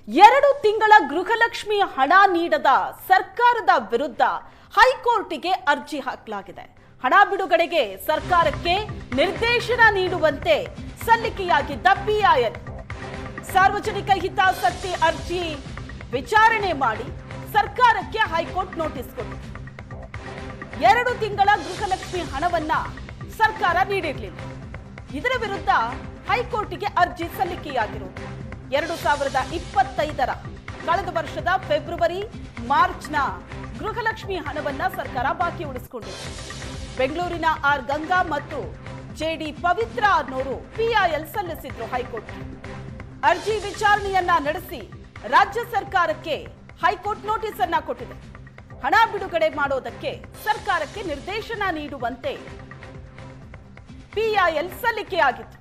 2 ತಿಂಗಳ ಗೃಹಲಕ್ಷ್ಮಿ ಹಣ ನೀಡದ ಸರ್ಕಾರದ ವಿರುದ್ಧ ಹೈಕೋರ್ಟಿಗೆ ಅರ್ಜಿ ಹಾಕಲಾಗಿದೆ. ಹಣ ಬಿಡುಗಡೆಗೆ ಸರ್ಕಾರಕ್ಕೆ ನಿರ್ದೇಶನ ನೀಡುವಂತೆ ಸಲ್ಲಿಕೆಯಾಗಿದ್ದ ಪಿಐಎಲ್ ಸಾರ್ವಜನಿಕ ಹಿತಾಸಕ್ತಿ ಅರ್ಜಿ ವಿಚಾರಣೆ ಮಾಡಿ ಸರ್ಕಾರಕ್ಕೆ ಹೈಕೋರ್ಟ್ ನೋಟಿಸ್ ಕೊಟ್ಟಿದೆ. 2 ತಿಂಗಳ ಗೃಹಲಕ್ಷ್ಮಿ ಹಣವನ್ನ ಸರ್ಕಾರ ನೀಡಿರಲಿಲ್ಲ. ಇದರ ವಿರುದ್ಧ ಹೈಕೋರ್ಟಿಗೆ ಅರ್ಜಿ ಸಲ್ಲಿಕೆಯಾಗಿರುವುದು 2025ರ ಕಳೆದ ವರ್ಷದ ಫೆಬ್ರವರಿ ಮಾರ್ಚ್ನ ಗೃಹಲಕ್ಷ್ಮಿ ಹಣವನ್ನ ಸರ್ಕಾರ ಬಾಕಿ ಉಳಿಸಿಕೊಂಡಿದೆ. ಬೆಂಗಳೂರಿನ ಆರ್ ಗಂಗಾ ಮತ್ತು ಜೆಡಿ ಪವಿತ್ರ ಅನ್ನೋರು ಪಿಐಎಲ್ ಸಲ್ಲಿಸಿದ್ರು ಹೈಕೋರ್ಟ್. ಅರ್ಜಿ ವಿಚಾರಣೆಯನ್ನ ನಡೆಸಿ ರಾಜ್ಯ ಸರ್ಕಾರಕ್ಕೆ ಹೈಕೋರ್ಟ್ ನೋಟಿಸ್ ಅನ್ನ ಕೊಟ್ಟಿದೆ. ಹಣ ಬಿಡುಗಡೆ ಮಾಡೋದಕ್ಕೆ ಸರ್ಕಾರಕ್ಕೆ ನಿರ್ದೇಶನ ನೀಡುವಂತೆ ಪಿಐಎಲ್ ಸಲ್ಲಿಕೆಯಾಗಿತ್ತು.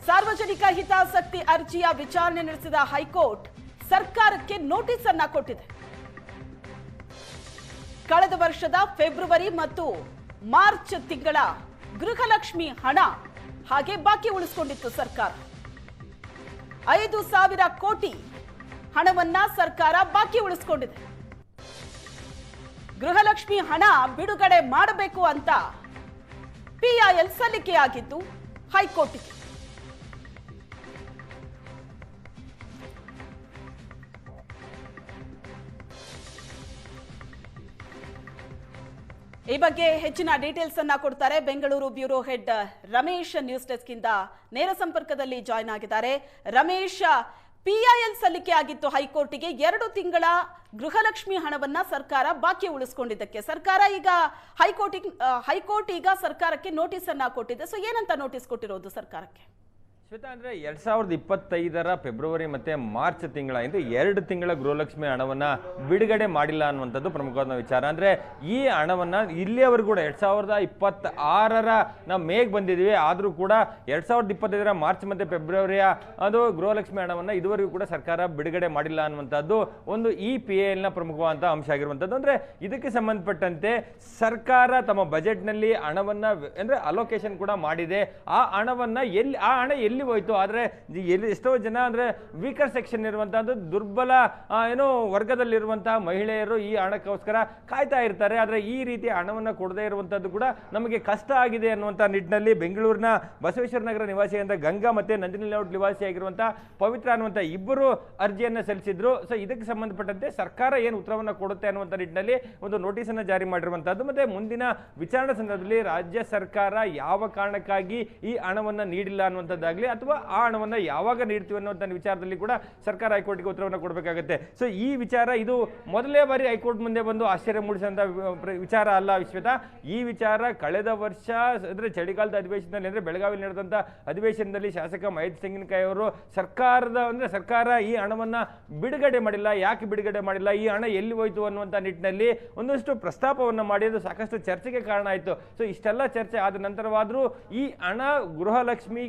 ಸಾರ್ವಜನಿಕ ಹಿತಾಸಕ್ತಿ ಅರ್ಜಿಯ ವಿಚಾರಣೆ ನಡೆಸಿದ ಹೈಕೋರ್ಟ್ ಸರ್ಕಾರಕ್ಕೆ ನೋಟಿಸ್ ಅನ್ನ ಕೊಟ್ಟಿದೆ. ಕಳೆದ ವರ್ಷದ ಫೆಬ್ರವರಿ ಮತ್ತು ಮಾರ್ಚ್ ತಿಂಗಳ ಗೃಹಲಕ್ಷ್ಮಿ ಹಣ ಹಾಗೆ ಬಾಕಿ ಉಳಿಸಿಕೊಂಡಿತ್ತು ಸರ್ಕಾರ. 5,000 ಕೋಟಿ ಹಣವನ್ನ ಸರ್ಕಾರ ಬಾಕಿ ಉಳಿಸಿಕೊಂಡಿದೆ. ಗೃಹಲಕ್ಷ್ಮಿ ಹಣ ಬಿಡುಗಡೆ ಮಾಡಬೇಕು ಅಂತ ಪಿಐಎಲ್ ಸಲ್ಲಿಕೆಯಾಗಿದ್ದು ಹೈಕೋರ್ಟ್ಗೆ. ಈ ಬಗ್ಗೆ ಹೆಚ್ಚಿನ ಡೀಟೇಲ್ಸ್ ಅನ್ನ ಕೊಡ್ತಾರೆ Bengaluru bureau head Ramesh. News desk ಇಂದ ನೇರ ಸಂಪರ್ಕದಲ್ಲಿ ಜಾಯ್ನ್ ಆಗಿದ್ದಾರೆ. ರಮೇಶ್, ಪಿಐಎಲ್ ಸಲ್ಲಿಕೆ ಆಗಿತ್ತು ಹೈಕೋರ್ಟಿಗೆ 2 ತಿಂಗಳ ಗೃಹಲಕ್ಷ್ಮಿ ಹಣವನ್ನ ಸರ್ಕಾರ ಬಾಕಿ ಉಳಿಸಿಕೊಂಡಿದ್ದಕ್ಕೆ ಸರ್ಕಾರ ಈಗ ಹೈಕೋರ್ಟ್ ಈಗ ಸರ್ಕಾರಕ್ಕೆ ನೋಟಿಸ್ ಅನ್ನ ಕೊಟ್ಟಿದೆ. ಸೊ ಏನಂತ ನೋಟಿಸ್ ಕೊಟ್ಟಿರೋದು ಸರ್ಕಾರಕ್ಕೆ? ಶ್ವೇತಾ, ಅಂದರೆ 2025ರ ಫೆಬ್ರವರಿ ಮತ್ತು ಮಾರ್ಚ್ ತಿಂಗಳಿಂದ 2 ತಿಂಗಳ ಗೃಹಲಕ್ಷ್ಮಿ ಹಣವನ್ನು ಬಿಡುಗಡೆ ಮಾಡಿಲ್ಲ ಅನ್ನುವಂಥದ್ದು ಪ್ರಮುಖವಾದ ವಿಚಾರ. ಅಂದರೆ ಈ ಹಣವನ್ನು ಇಲ್ಲಿಯವರೆಗೂ ಕೂಡ 2026ರ ನಾವು ಮೇಗೆ ಬಂದಿದ್ದೀವಿ, ಆದರೂ ಕೂಡ 2025ರ ಮಾರ್ಚ್ ಮತ್ತು ಫೆಬ್ರವರಿಯ ಅದು ಗೃಹಲಕ್ಷ್ಮಿ ಹಣವನ್ನು ಇದುವರೆಗೂ ಕೂಡ ಸರ್ಕಾರ ಬಿಡುಗಡೆ ಮಾಡಿಲ್ಲ ಅನ್ನುವಂಥದ್ದು ಒಂದು ಈ ಪಿಐಎಲ್ನ ಪ್ರಮುಖವಾದ ಅಂಶ ಆಗಿರುವಂಥದ್ದು. ಅಂದರೆ ಇದಕ್ಕೆ ಸಂಬಂಧಪಟ್ಟಂತೆ ಸರ್ಕಾರ ತಮ್ಮ ಬಜೆಟ್ನಲ್ಲಿ ಹಣವನ್ನು ಅಂದರೆ ಅಲೋಕೇಶನ್ ಕೂಡ ಮಾಡಿದೆ. ಆ ಹಣವನ್ನು ಎಲ್ಲಿ ಹೋಯ್ತು, ಆದರೆ ಎಷ್ಟೋ ಜನ ಅಂದರೆ ವೀಕರ್ ಸೆಕ್ಷನ್ ಇರುವಂತಹದ್ದು ದುರ್ಬಲ ವರ್ಗದಲ್ಲಿರುವಂತಹ ಮಹಿಳೆಯರು ಈ ಹಣಕ್ಕೋಸ್ಕರ ಕಾಯ್ತಾ ಇರ್ತಾರೆ. ಆದರೆ ಈ ರೀತಿ ಹಣವನ್ನು ಕೊಡದೇ ಇರುವಂತದ್ದು ಕೂಡ ನಮಗೆ ಕಷ್ಟ ಆಗಿದೆ ಅನ್ನುವಂಥ ನಿಟ್ಟಿನಲ್ಲಿ ಬೆಂಗಳೂರಿನ ಬಸವೇಶ್ವರ ನಗರ ನಿವಾಸಿಯಾದ ಗಂಗಾ ಮತ್ತೆ ನಂದಿನಿ ಲೇಔಟ್ ನಿವಾಸಿಯಾಗಿರುವಂತಹ ಪವಿತ್ರ ಅನ್ನುವಂಥ ಇಬ್ಬರು ಅರ್ಜಿಯನ್ನು ಸಲ್ಲಿಸಿದ್ರು. ಸೊ ಇದಕ್ಕೆ ಸಂಬಂಧಪಟ್ಟಂತೆ ಸರ್ಕಾರ ಏನು ಉತ್ತರವನ್ನು ಕೊಡುತ್ತೆ ಅನ್ನುವಂಥ ನಿಟ್ಟಿನಲ್ಲಿ ಒಂದು ನೋಟಿಸ್ ಅನ್ನು ಜಾರಿ ಮಾಡಿರುವಂತಹದ್ದು. ಮತ್ತೆ ಮುಂದಿನ ವಿಚಾರಣೆ ಸಂದರ್ಭದಲ್ಲಿ ರಾಜ್ಯ ಸರ್ಕಾರ ಯಾವ ಕಾರಣಕ್ಕಾಗಿ ಈ ಹಣವನ್ನು ನೀಡಿಲ್ಲ ಅನ್ನುವಂಥದ್ದಾಗಲಿ ಅಥವಾ ಆ ಹಣವನ್ನು ಯಾವಾಗ ನೀಡ್ತೀವಿ ಅನ್ನುವಂಥ ವಿಚಾರದಲ್ಲಿ ಕೂಡ ಸರ್ಕಾರ ಹೈಕೋರ್ಟ್ಗೆ ಉತ್ತರವನ್ನು ಕೊಡಬೇಕಾಗುತ್ತೆ. ಸೊ ಈ ವಿಚಾರ ಇದು ಮೊದಲೇ ಬಾರಿ ಹೈಕೋರ್ಟ್ ಮುಂದೆ ಬಂದು ಆಶ್ಚರ್ಯ ಮೂಡಿಸುವಂಥ ವಿಚಾರ ಅಲ್ಲ ಶ್ವೇತಾ. ಈ ವಿಚಾರ ಕಳೆದ ವರ್ಷ ಅಂದರೆ ಚಳಿಗಾಲದ ಅಧಿವೇಶನದಲ್ಲಿ ಅಂದರೆ ಬೆಳಗಾವಿಯಲ್ಲಿ ನಡೆದಂಥ ಅಧಿವೇಶನದಲ್ಲಿ ಶಾಸಕ ಮಹೇಶ್ ತೆಂಗಿನಕಾಯಿ ಅವರು ಸರ್ಕಾರ ಈ ಹಣವನ್ನು ಬಿಡುಗಡೆ ಮಾಡಿಲ್ಲ, ಯಾಕೆ ಬಿಡುಗಡೆ ಮಾಡಿಲ್ಲ, ಈ ಹಣ ಎಲ್ಲಿ ಹೋಯ್ತು ಅನ್ನುವಂಥ ನಿಟ್ಟಿನಲ್ಲಿ ಒಂದಷ್ಟು ಪ್ರಸ್ತಾಪವನ್ನು ಮಾಡಿ ಅದು ಸಾಕಷ್ಟು ಚರ್ಚೆಗೆ ಕಾರಣ ಆಯಿತು. ಸೊ ಇಷ್ಟೆಲ್ಲ ಚರ್ಚೆ ಆದ ನಂತರವಾದರೂ ಈ ಹಣ ಗೃಹಲಕ್ಷ್ಮಿ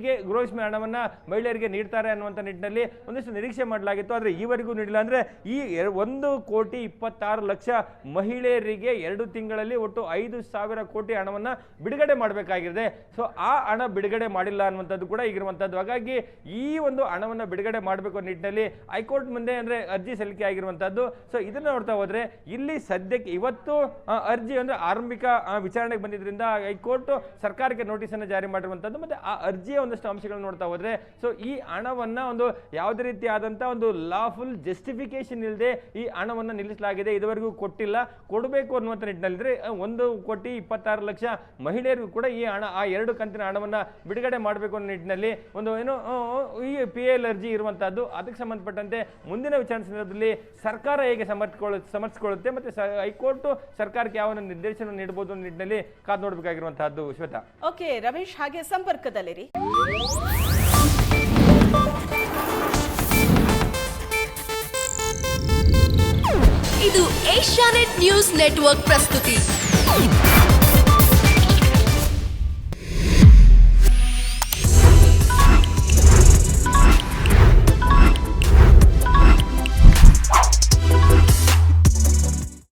ಹಣವನ್ನ ಮಹಿಳೆಯರಿಗೆ ನೀಡ್ತಾರೆ ಅನ್ನುವಂಥ ನಿಟ್ಟಿನಲ್ಲಿ ಒಂದಷ್ಟು ನಿರೀಕ್ಷೆ ಮಾಡಲಾಗಿತ್ತು. ಆದರೆ ಈವರೆಗೂ ನೀಡಿಲ್ಲ. ಅಂದರೆ ಈ 1,26,00,000 ಮಹಿಳೆಯರಿಗೆ 2 ತಿಂಗಳಲ್ಲಿ ಒಟ್ಟು 5,000 ಕೋಟಿ ಹಣವನ್ನು ಬಿಡುಗಡೆ ಮಾಡಬೇಕಾಗಿದೆ. ಸೊ ಆ ಹಣ ಬಿಡುಗಡೆ ಮಾಡಿಲ್ಲ ಅನ್ನುವಂಥದ್ದು ಕೂಡ ಈಗಿರುವಂಥದ್ದು. ಹಾಗಾಗಿ ಈ ಒಂದು ಹಣವನ್ನು ಬಿಡುಗಡೆ ಮಾಡಬೇಕು ನಿಟ್ಟಿನಲ್ಲಿ ಹೈಕೋರ್ಟ್ ಮುಂದೆ ಅಂದರೆ ಅರ್ಜಿ ಸಲ್ಲಿಕೆ ಆಗಿರುವಂಥದ್ದು. ಸೊ ಇದನ್ನು ನೋಡ್ತಾ ಹೋದ್ರೆ ಇಲ್ಲಿ ಸದ್ಯಕ್ಕೆ ಇವತ್ತು ಅರ್ಜಿ ಅಂದರೆ ಆರಂಭಿಕ ವಿಚಾರಣೆಗೆ ಬಂದಿದ್ದರಿಂದ ಹೈಕೋರ್ಟ್ ಸರ್ಕಾರಕ್ಕೆ ನೋಟಿಸ್ ಅನ್ನು ಜಾರಿ ಮಾಡಿರುವಂಥದ್ದು. ಮತ್ತೆ ಆ ಅರ್ಜಿಯ ಒಂದಷ್ಟು ಅಂಶಗಳನ್ನು ನೋಡ್ತಾ ಹೋದ್ರೆ ಸೊ ಈ ಹಣವನ್ನ ಒಂದು ಯಾವುದೇ ರೀತಿಯಾದಂಥ ಒಂದು ಲಾಫುಲ್ ಜಸ್ಟಿಫಿಕೇಶನ್ ಇಲ್ಲದೆ ಈ ಹಣವನ್ನು ನಿಲ್ಲಿಸಲಾಗಿದೆ. ಇದುವರೆಗೂ ಕೊಟ್ಟಿಲ್ಲ, ಕೊಡಬೇಕು ಅನ್ನುವಂಥ ನಿಟ್ಟಿನಲ್ಲಿ 1,26,00,000 ಮಹಿಳೆಯರಿಗೂ ಕೂಡ ಈ ಹಣ ಆ 2 ಕಂತಿನ ಹಣವನ್ನು ಬಿಡುಗಡೆ ಮಾಡಬೇಕು ಅನ್ನೋ ನಿಟ್ಟಿನಲ್ಲಿ ಒಂದು ಈ ಪಿಐಎಲ್ ಅರ್ಜಿ ಇರುವಂತಹದ್ದು. ಅದಕ್ಕೆ ಸಂಬಂಧಪಟ್ಟಂತೆ ಮುಂದಿನ ವಿಚಾರಣೆ ಸಂದರ್ಭದಲ್ಲಿ ಸರ್ಕಾರ ಹೇಗೆ ಸಮರ್ಥಿಸಿಕೊಳ್ಳುತ್ತೆ ಮತ್ತೆ ಹೈಕೋರ್ಟ್ ಸರ್ಕಾರಕ್ಕೆ ಯಾವ ನಿರ್ದೇಶನ ನೀಡಬಹುದು ಅನ್ನೋ ನಿಟ್ಟಿನಲ್ಲಿ ಕಾದು ನೋಡಬೇಕಾಗಿರುವಂತಹದ್ದು. ಶ್ವೇತಾ, ಓಕೆ ರಮೇಶ್, ಹಾಗೆ ಸಂಪರ್ಕದಲ್ಲಿರಿ. ಇದು ಏಷ್ಯಾನೆಟ್ ನ್ಯೂಸ್ ನೆಟ್ವರ್ಕ್ ಪ್ರಸ್ತುತಿ.